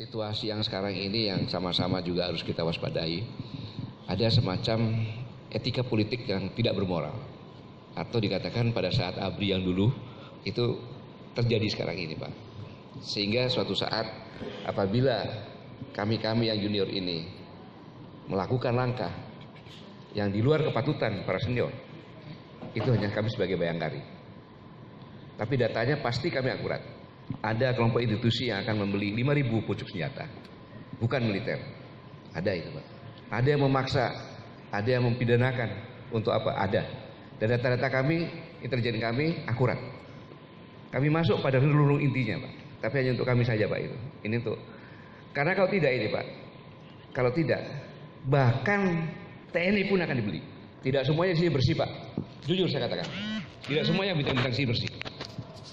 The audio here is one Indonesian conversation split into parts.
Situasi yang sekarang ini yang sama-sama juga harus kita waspadai. Ada semacam etika politik yang tidak bermoral. Atau dikatakan pada saat ABRI yang dulu itu terjadi sekarang ini, Pak. Sehingga suatu saat apabila kami-kami yang junior ini melakukan langkah yang di luar kepatutan para senior, itu hanya kami sebagai bayangkari. Tapi datanya pasti kami akurat. Ada kelompok institusi yang akan membeli 5.000 pucuk senjata, bukan militer. Ada itu, Pak. Ada yang memaksa, ada yang mempidanakan. Untuk apa? Ada. Dan data-data kami, intelijen kami akurat. Kami masuk pada relung intinya, Pak. Tapi hanya untuk kami saja, Pak, itu. Ini untuk, karena kalau tidak ini, Pak, kalau tidak, bahkan TNI pun akan dibeli. Tidak semuanya di sini bersih, Pak. Jujur saya katakan, tidak semuanya bintang-bintang sini bersih.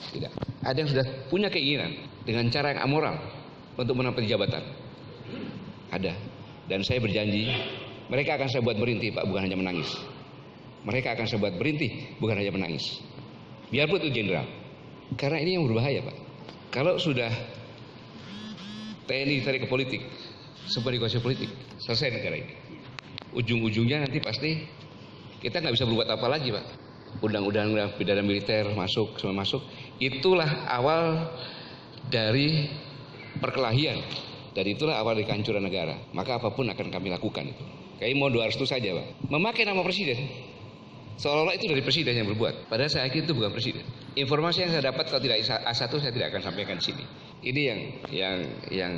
Tidak. Ada yang sudah punya keinginan dengan cara yang amoral untuk menempati jabatan. Ada. Dan saya berjanji, mereka akan saya buat merintih, Pak, bukan hanya menangis. Mereka akan saya buat berintih, bukan hanya menangis. Biarpun itu jenderal. Karena ini yang berbahaya, Pak. Kalau sudah TNI ditarik ke politik, sebuah negosiasi politik, selesai negara ini. Ujung-ujungnya nanti pasti kita nggak bisa berbuat apa lagi, Pak. Undang-undang pidana militer masuk, semua masuk. Itulah awal dari perkelahian. Dan itulah awal dari kehancuran negara. Maka apapun akan kami lakukan itu. Kami mau doa restu saja, Pak. Memakai nama presiden. Seolah-olah itu dari presiden yang berbuat. Padahal saya yakin itu bukan presiden. Informasi yang saya dapat kalau tidak A1 saya tidak akan sampaikan di sini. Ini yang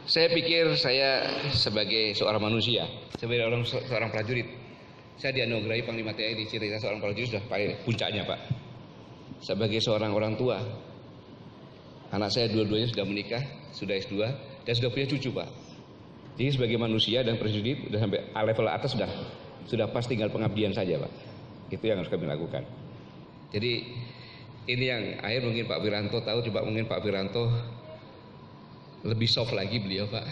saya pikir saya sebagai seorang manusia, sebagai seorang prajurit, saya dianugerahi Panglima TNI, cerita seorang prajurit sudah puncaknya, Pak. Sebagai seorang orang tua, anak saya dua-duanya sudah menikah, sudah S2, dan sudah punya cucu, Pak. Jadi sebagai manusia dan prajurit sudah sampai level atas sudah pas tinggal pengabdian saja, Pak. Itu yang harus kami lakukan. Jadi ini yang akhir mungkin Pak Wiranto tahu, coba mungkin Pak Wiranto lebih soft lagi beliau, Pak.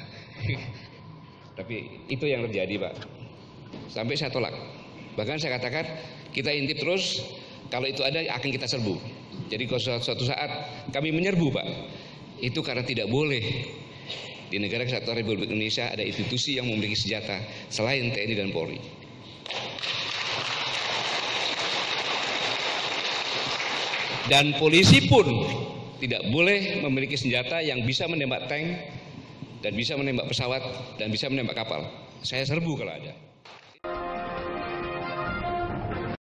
Tapi itu yang terjadi, Pak. Sampai saya tolak. Bahkan saya katakan kita intip terus, kalau itu ada akan kita serbu. Jadi kalau suatu saat kami menyerbu, Pak, itu karena tidak boleh di negara kesatuan Republik Indonesia ada institusi yang memiliki senjata selain TNI dan Polri. Dan polisi pun tidak boleh memiliki senjata yang bisa menembak tank dan bisa menembak pesawat dan bisa menembak kapal. Saya serbu kalau ada.